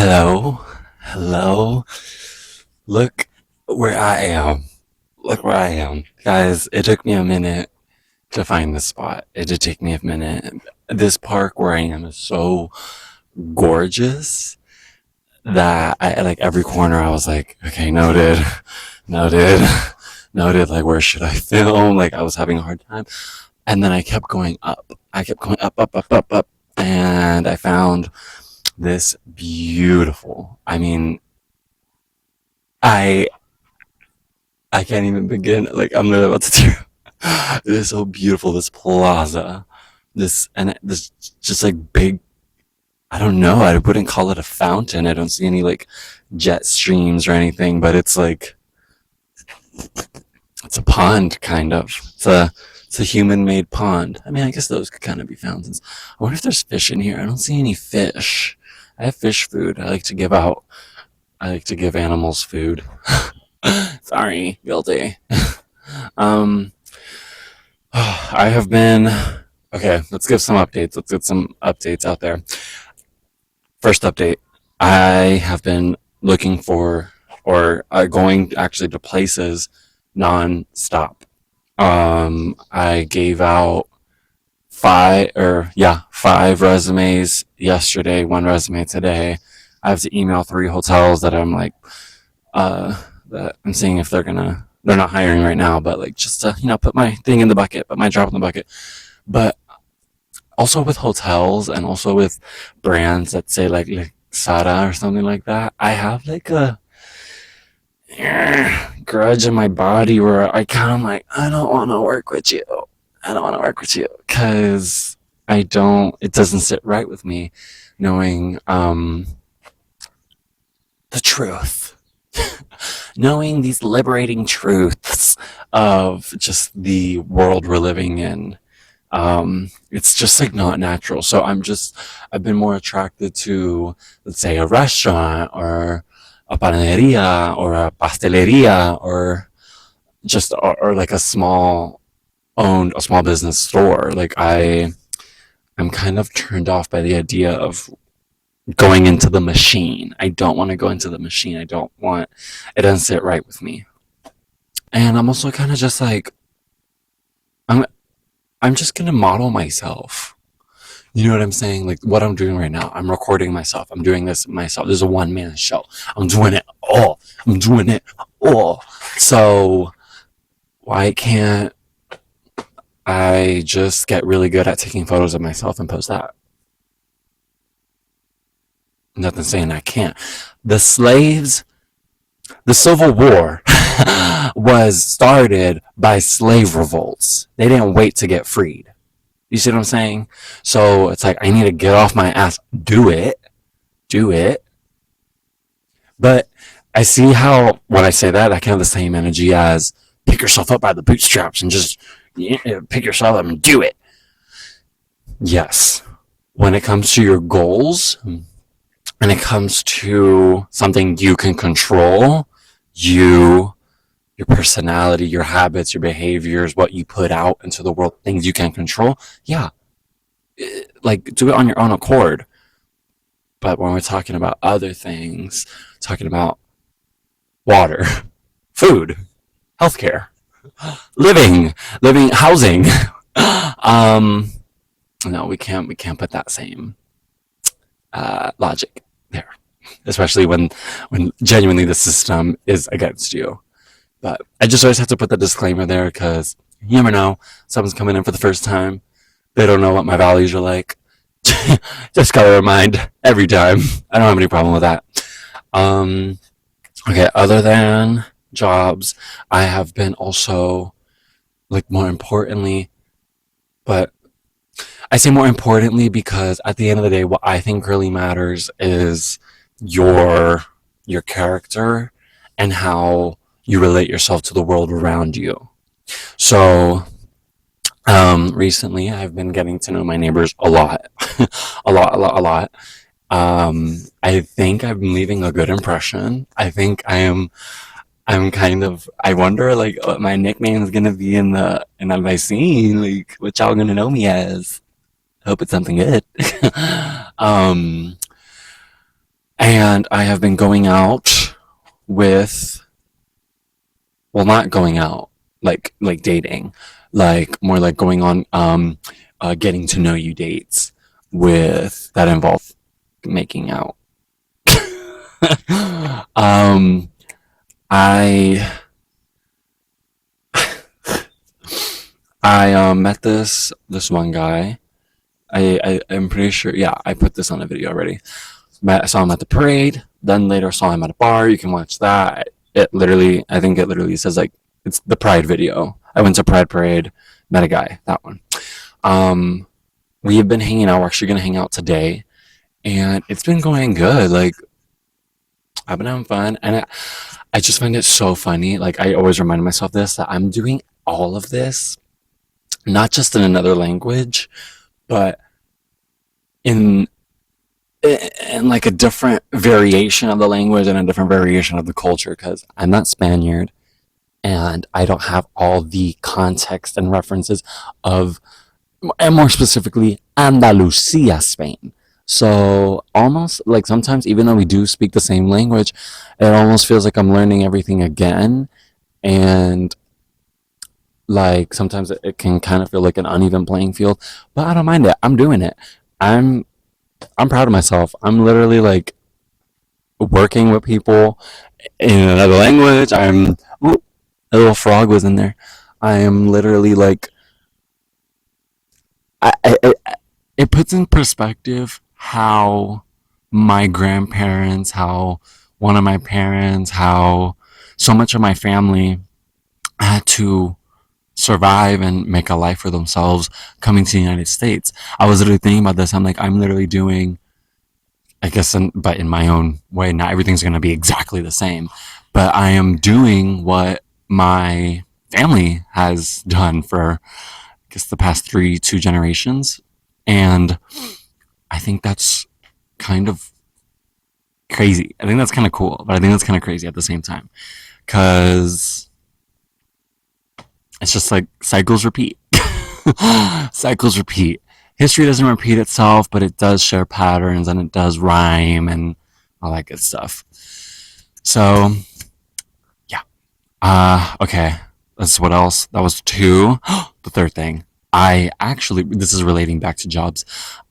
Hello, hello. Look where I am. Look where I am. Guys, it took me a minute to find this spot. It did take me a minute. This park where I am is so gorgeous that I like every corner I was like, okay, noted, noted, noted, like where should I film? Like I was having a hard time. And then I kept going up. I kept going up, up, up, up, up. And I found this beautiful. I mean, I I can't even begin. Like I'm literally about to tear. It is so beautiful. This plaza, this just like big. I don't know. I wouldn't call it a fountain. I don't see any like jet streams or anything, but it's a pond kind of. It's a human-made pond. I mean, I guess those could kind of be fountains. I wonder if there's fish in here. I don't see any fish. I have fish food. I like to give out. I like to give animals food. Sorry, guilty. Um, I have been okay. Let's give some updates. Let's get some updates out there. First update: I have been looking for or going actually to places non-stop. I gave out five resumes yesterday. One resume today. I have to email three hotels that I'm like that I'm seeing if they're not hiring right now, but like just to put my thing in the bucket, put my drop in the bucket. But also with hotels and also with brands that say like Sara or something like that, I have like a grudge in my body where I kind of like I don't want to work with you. I don't want to work with you because I don't. It doesn't sit right with me, knowing the truth. Knowing these liberating truths of just the world we're living in. It's just like not natural. So I've been more attracted to, let's say, a restaurant or a panaderia or a pasteleria or or like a small business store. I'm kind of turned off by the idea of going into the machine. I don't want to go into the machine. It doesn't sit right with me. And I'm also kind of just like, I'm, I'm just going to model myself. You know what I'm saying? Like what I'm doing right now. I'm recording myself. I'm doing this myself. This is a one man show. I'm doing it all. I'm doing it all. So why can't I just get really good at taking photos of myself and post that? Nothing saying I can't. The slaves The Civil War was started by slave revolts. They didn't wait to get freed. You see what I'm saying? So it's like I need to get off my ass, do it. But I see how when I say that, I can have the same energy as pick yourself up by the bootstraps and just pick yourself up and do it. Yes. When it comes to your goals, and it comes to something you can control, you, your personality, your habits, your behaviors, what you put out into the world, things you can control, yeah, like do it on your own accord. But when we're talking about other things, talking about water, food, healthcare, living, housing, um, no, we can't put that same logic there, especially when genuinely the system is against you. But I just always have to put the disclaimer there because you never know. Someone's coming in for the first time. They don't know what my values are like. Just gotta remind every time. I don't have any problem with that. Um, okay, other than jobs, I have been also, like, more importantly, but I say more importantly because at the end of the day, what I think really matters is your your character and how you relate yourself to the world around you. So, recently I've been getting to know my neighbors a lot, a lot. I think I'm leaving a good impression. I think I'm kind of. I wonder like what my nickname is gonna be in my scene. Like what y'all gonna know me as. Hope it's something good. um, And I have been going out with, well, not going out, like dating, like more like going on getting to know you dates with that involve making out. um I met this one guy. I'm pretty sure, yeah, I put this on a video already. I saw him at the parade, then later saw him at a bar. You can watch that. It literally, I think it literally says like, it's the Pride video. I went to Pride Parade, met a guy, that one. Um, we have been hanging out. We're actually gonna hang out today, and it's been going good. Like, I've been having fun, and I just find it so funny. Like, I always remind myself this, that I'm doing all of this not just in another language, but in in like a different variation of the language and a different variation of the culture, because I'm not Spaniard and I don't have all the context and references of, and more specifically, Andalusia, Spain. So almost like sometimes, even though we do speak the same language, it almost feels like I'm learning everything again. And like sometimes it can kind of feel like an uneven playing field, but I don't mind it. I'm doing it. I'm I'm proud of myself. I'm literally like working with people in another language. Ooh, a little frog was in there. I am literally like, it puts in perspective how my grandparents, how one of my parents, how so much of my family had to survive and make a life for themselves coming to the United States. I was literally thinking about this. I'm like, I'm literally doing, I guess, but in my own way. Not everything's going to be exactly the same, but I am doing what my family has done for, I guess, the past two generations. And I think that's kind of crazy. I think that's kind of cool, but I think that's kind of crazy at the same time. Because it's just like cycles repeat. Cycles repeat. History doesn't repeat itself, but it does share patterns and it does rhyme and all that good stuff. So, yeah. Okay. That's what else? That was two. The third thing. I actually, this is relating back to jobs.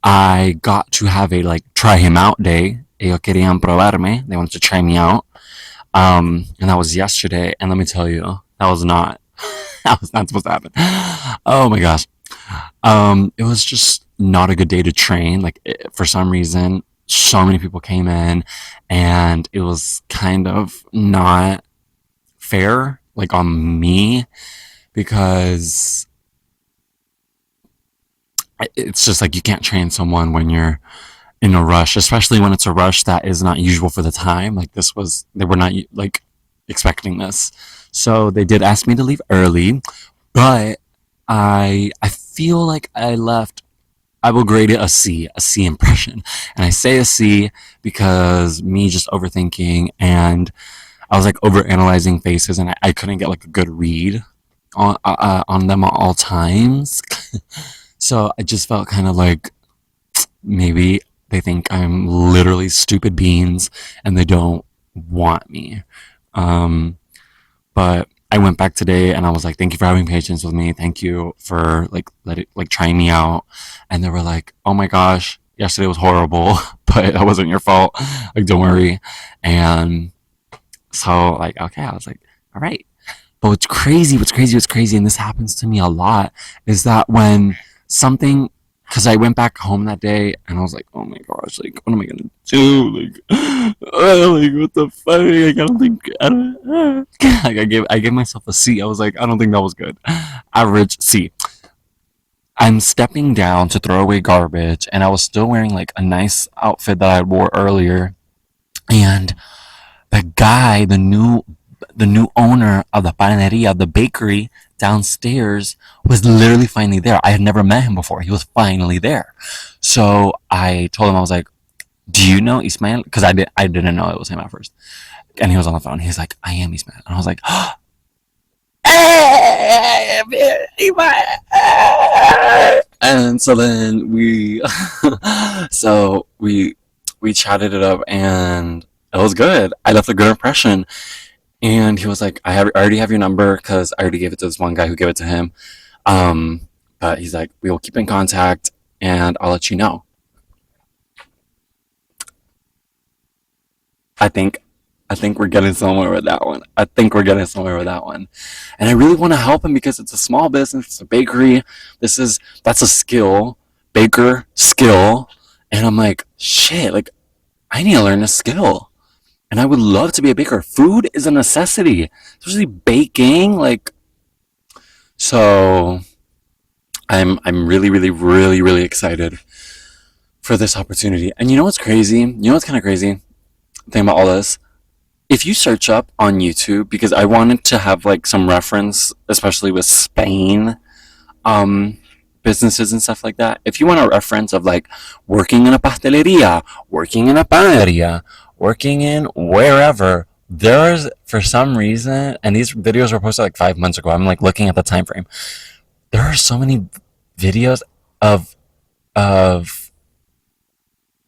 I got to have a like try him out day. Ellos querían probarme. They wanted to try me out. And that was yesterday. And let me tell you, that was not, that was not supposed to happen. Oh my gosh. It was just not a good day to train. Like for some reason, so many people came in, and it was kind of not fair, like on me, because it's just like you can't train someone when you're in a rush, especially when it's a rush that is not usual for the time. Like they were not like expecting this, so they did ask me to leave early, but I feel like I left. I will grade it a C impression. And I say a C because me just overthinking, and I was like over analyzing faces, and I couldn't get like a good read on them at all times. So I just felt kind of like maybe they think I'm literally stupid beans and they don't want me. Um, but I went back today and I was like, thank you for having patience with me. Thank you for like trying me out. And they were like, oh my gosh, yesterday was horrible, but that wasn't your fault. Like, don't worry. And so like, okay, I was like, all right. But what's crazy, and this happens to me a lot, is that when something, because I went back home that day and I was like, oh my gosh, like, what am I gonna do? Like, like what the fuck? Like, I don't think, I don't, like, I gave myself a C. I was like, I don't think that was good. Average C. I'm stepping down to throw away garbage, and I was still wearing like a nice outfit that I wore earlier, and the guy, the new owner of the panaderia, the bakery downstairs, was literally finally there. I had never met him before. He was finally there. So I told him, I was like, do you know Ismael? Because I didn't know it was him at first. And he was on the phone. He's like, I am Ismael. And I was like, hey, and so then so we we chatted it up, and it was good. I left a good impression. And he was like, I already have your number because I already gave it to this one guy who gave it to him. But he's like, we will keep in contact, and I'll let you know. I think I think we're getting somewhere with that one. I think we're getting somewhere with that one. And I really want to help him because it's a small business, it's a bakery. That's a skill, baker skill. And I'm like, shit, like I need to learn a skill. And I would love to be a baker. Food is a necessity, especially baking. Like, so I'm really, really, really, really excited for this opportunity. And you know what's crazy? You know what's kind of crazy? Think about all this. If you search up on YouTube, because I wanted to have like some reference, especially with Spain, um, businesses and stuff like that. If you want a reference of like working in a pasteleria, working in a panaderia, working in wherever, there's for some reason, and these videos were posted like 5 months ago. I'm like looking at the time frame. There are so many videos of of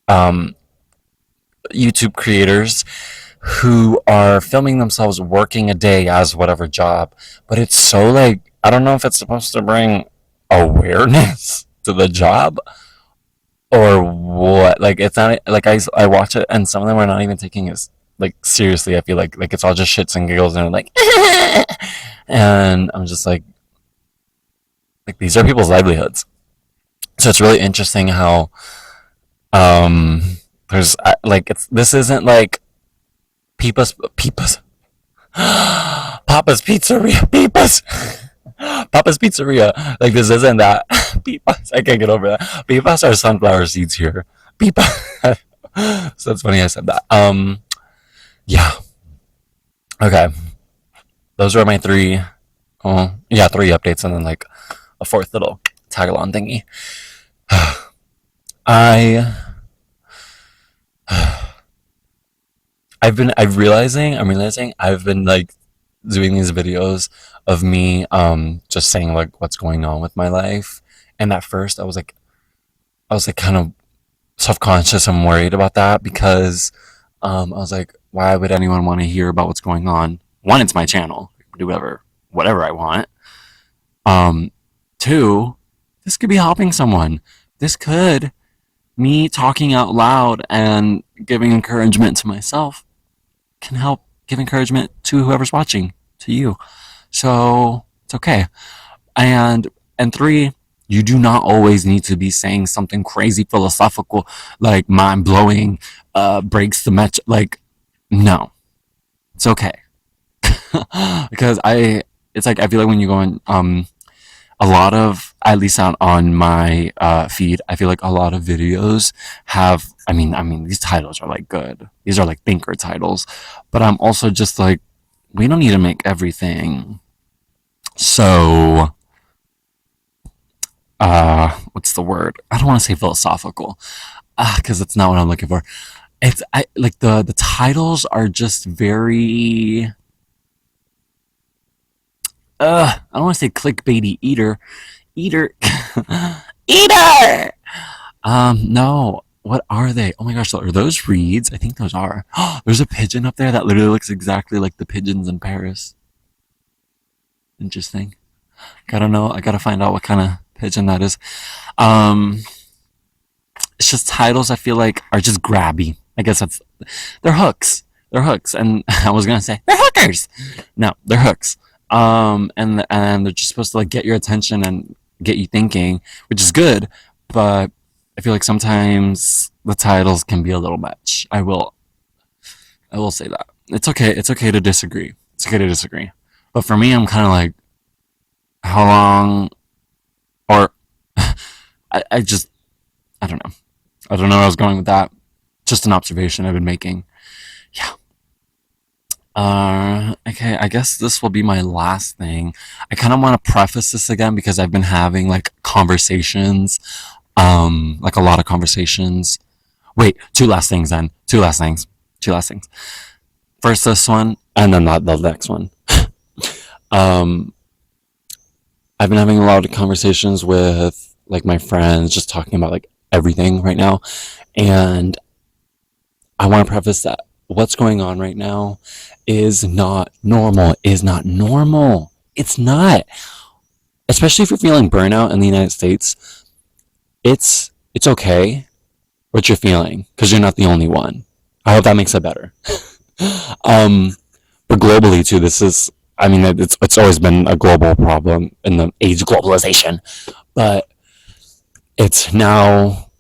um, YouTube creators who are filming themselves working a day as whatever job, but it's so like I don't know if it's supposed to bring awareness to the job or what. Like it's not like I watch it and some of them are not even taking it like seriously. I feel like it's all just shits and giggles and like, and I'm just like these are people's livelihoods. So it's really interesting how um there's like it's this isn't like Peepa's Papa's Pizzeria Papa's Pizzeria. Like this isn't that. Peepa's. I can't get over that. Peepa's are sunflower seeds here. Peepa. So that's funny I said that. Yeah. Okay. Those are my three. Oh yeah, three updates and then like a fourth little tag along thingy. I I'm realizing I've been like doing these videos of me just saying like what's going on with my life. And at first I was like kind of self-conscious and worried about that because I was like, why would anyone want to hear about what's going on? One, it's my channel. I can do whatever I want. Um Two, this could be helping someone. This could me talking out loud and giving encouragement to myself can help give encouragement to whoever's watching, to you. So it's okay. And three, you do not always need to be saying something crazy philosophical like mind blowing, breaks the match. Like, no, it's okay. Because it's like I feel like when you go on a lot of at least on my feed, I feel like a lot of videos have I mean these titles are like good. These are like thinker titles. But I'm also just like we don't need to make everything so what's the word? I don't want to say philosophical. Because that's not what I'm looking for. It's I like the titles are just very I don't want to say clickbaity eater eater. No. What are they? Oh my gosh, are those reeds? I think those are. There's a pigeon up there that literally looks exactly like the pigeons in Paris. Interesting. Gotta know. I gotta find out what kind of pigeon that is. Um, it's just titles I feel like are just grabby. I guess they're hooks. They're hooks, and I was gonna say they're hookers. No, they're hooks. And they're just supposed to like get your attention and get you thinking, which is good. But I feel like sometimes the titles can be a little much. I will say that it's okay. It's okay to disagree. It's okay to disagree. But for me, I'm kind of like, how long? Or I just I don't know. I don't know where I was going with that. Just an observation I've been making. Yeah. Okay, I guess this will be my last thing. I kind of want to preface this again because I've been having like conversations, like a lot of conversations. Wait, two last things then. Two last things. Two last things. First this one, and then the next one. Um, I've been having a lot of conversations with like my friends, just talking about like everything right now, and I want to preface that what's going on right now is not normal. Is not normal. It's not. Especially if you're feeling burnout in the United States, it's okay what you're feeling because you're not the only one. I hope that makes it better. Um, but globally too, this is. I mean, it's always been a global problem in the age of globalization, but it's now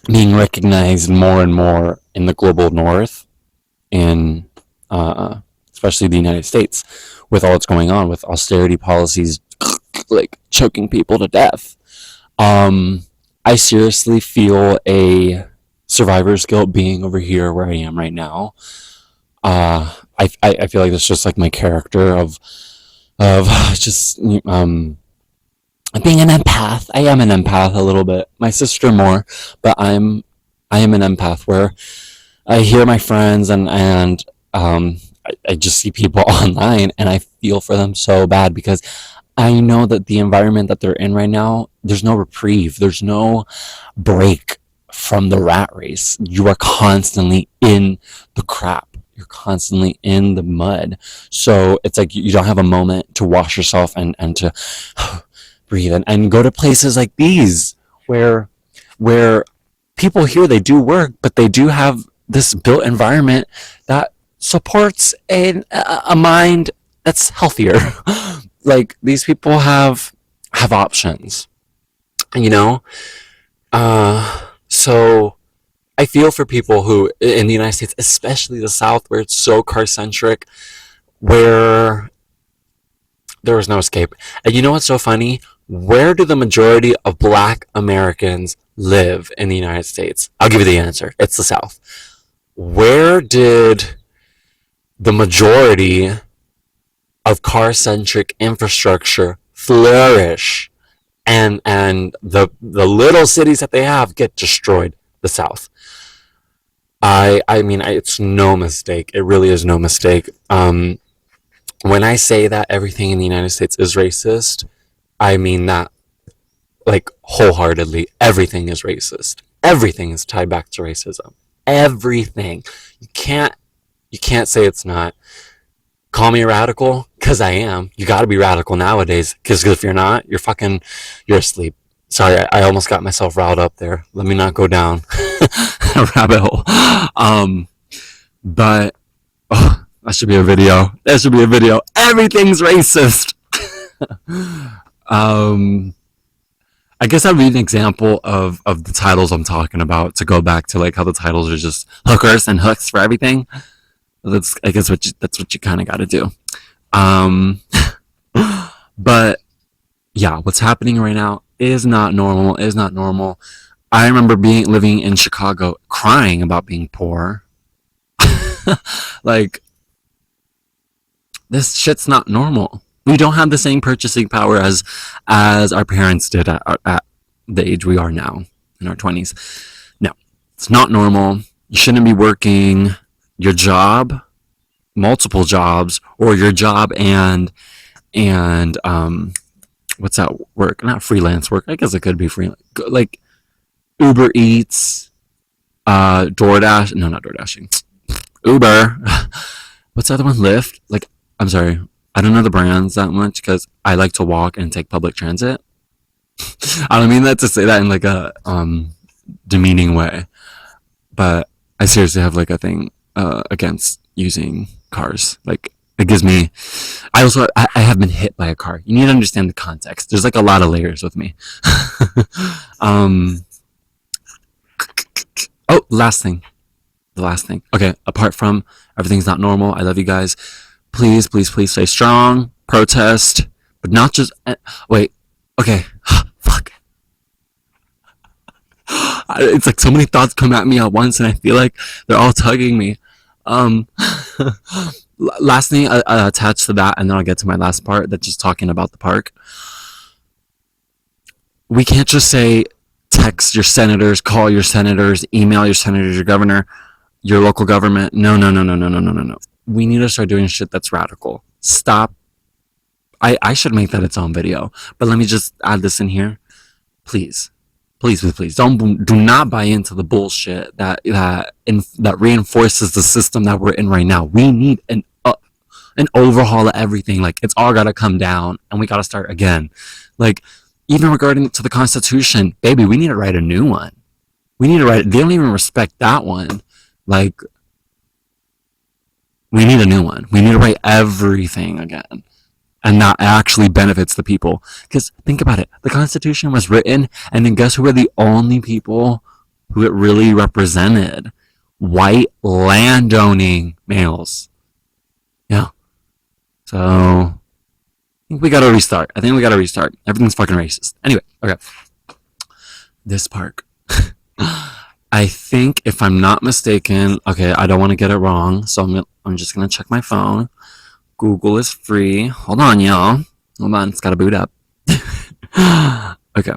being recognized more and more in the global north, in especially the United States, with all that's going on with austerity policies, like choking people to death. Um, I seriously feel a survivor's guilt being over here where I am right now. I feel like it's just like my character of just being an empath. I am an empath a little bit. My sister more, but I am an empath where I hear my friends and I just see people online and I feel for them so bad because I know that the environment that they're in right now, there's no reprieve. There's no break from the rat race. You are constantly in the crap. You're constantly in the mud. So it's like you don't have a moment to wash yourself and to breathe and go to places like these where people here they do work, but they do have this built environment that supports a mind that's healthier. Like these people have options, you know. So I feel for people who in the United States, especially the South, where it's so car centric, where there was no escape. And you know what's so funny? Where do the majority of Black Americans live in the United States? I'll give you the answer. It's the South. Where did the majority of car-centric infrastructure flourish and the little cities that they have get destroyed? The South. I mean, it's no mistake. It really is no mistake. When I say that everything in the United States is racist, I mean that like wholeheartedly. Everything is racist. Everything is tied back to racism. Everything. You can't you can't say it's not. Call me radical, because I am. You got to be radical nowadays, because if you're not, you're asleep. Sorry, I almost got myself riled up there. Let me not go down a rabbit hole. But that should be a video. That should be a video. Everything's racist. um, I guess that would be an example of the titles I'm talking about. To go back to like how the titles are just hookers and hooks for everything. That's I guess that's what you kind of got to do. Um, but yeah, what's happening right now is not normal. Is not normal. I remember living in Chicago, crying about being poor. Like this shit's not normal. We don't have the same purchasing power as our parents did at the age we are now in our 20s. No, it's not normal. You shouldn't be working your job, multiple jobs, or your job and what's that work? Not freelance work. I guess it could be freelance, like Uber Eats, DoorDash. No, not DoorDashing. Uber. What's the other one? Lyft. Like, I'm sorry, I don't know the brands that much because I like to walk and take public transit. I don't mean that to say that in like a demeaning way, but I seriously have like a thing against using cars. Like it gives me. I have been hit by a car. You need to understand the context. There's like a lot of layers with me. um. Oh, last thing. The last thing. Okay. Apart from everything's not normal, I love you guys. Please, please, please stay strong. Protest, but not just. Wait. Okay. Fuck. It's like so many thoughts come at me at once, and I feel like they're all tugging me. Um, last thing attached to that, and then I'll get to my last part. That's just talking about the park. We can't just say text your senators, call your senators, email your senators, your governor, your local government. No, no, no, no, no, no, no, no, no. We need to start doing shit that's radical. Stop. I should make that its own video, but let me just add this in here, please. Please, please, please don't do not buy into the bullshit that reinforces the system that we're in right now. We need an overhaul of everything. Like it's all gotta come down, and we gotta start again. Like even regarding to the Constitution, baby, we need to write a new one. We need to write. They don't even respect that one. Like we need a new one. We need to write everything again, and that actually benefits the people. Because think about it, the Constitution was written, and then guess who were the only people who it really represented? White landowning males. Yeah. So I think we gotta restart. I think we gotta restart. Everything's fucking racist. Anyway, okay. This park. I think if I'm not mistaken, okay, I don't want to get it wrong, so I'm just gonna check my phone. Google is free. Hold on, y'all. Hold on, it's gotta boot up. Okay,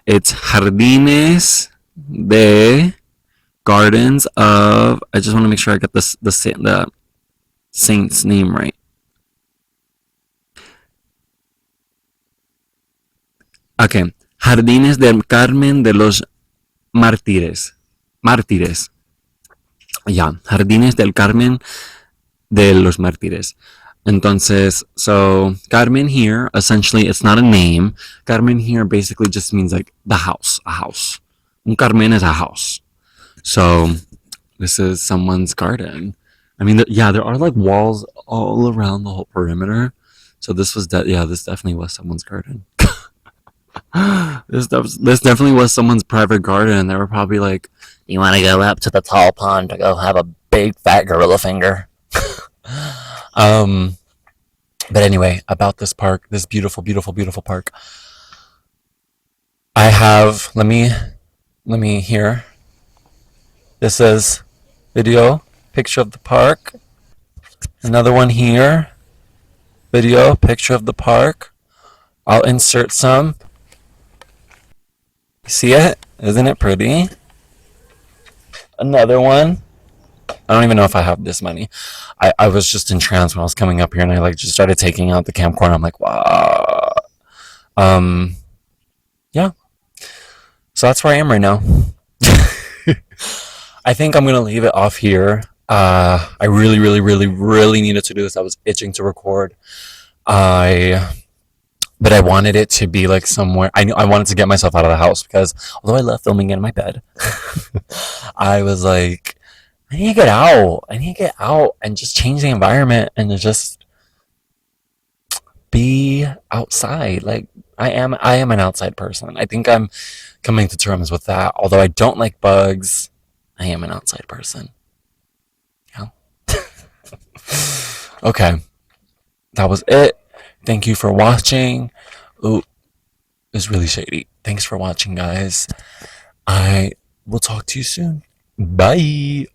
it's Jardines de Gardens of. I just want to make sure I get the saint's name right. Okay, Jardines del Carmen de los Mártires. Mártires. Yeah, Jardines del Carmen de los Mártires. Entonces, so Carmen here, essentially, it's not a name. Carmen here basically just means like the house, a house. Un Carmen is a house. So this is someone's garden. I mean, yeah, there are like walls all around the whole perimeter. So this was yeah, this definitely was someone's garden. This definitely was someone's private garden, and they were probably like, "You want to go up to the tall pond to go have a big fat gorilla finger?" um, but anyway, about this park, this beautiful, beautiful, beautiful park. I have. Let me here. This is video picture of the park. Another one here. Video picture of the park. I'll insert some. See it? Isn't it pretty? Another one. I don't even know if I have this many. I was just entranced when I was coming up here, and I like just started taking out the camcorder. I'm like, wow. Yeah. So that's where I am right now. I think I'm gonna leave it off here. I really, really, really, really needed to do this. I was itching to record. I but I wanted it to be like somewhere. I knew I wanted to get myself out of the house because although I love filming in my bed, I was like, I need to get out. I need to get out and just change the environment and to just be outside. Like I am an outside person. I think I'm coming to terms with that. Although I don't like bugs, I am an outside person. Yeah. Okay. That was it. Thank you for watching. Oh, it's really shady. Thanks for watching, guys. I will talk to you soon. Bye.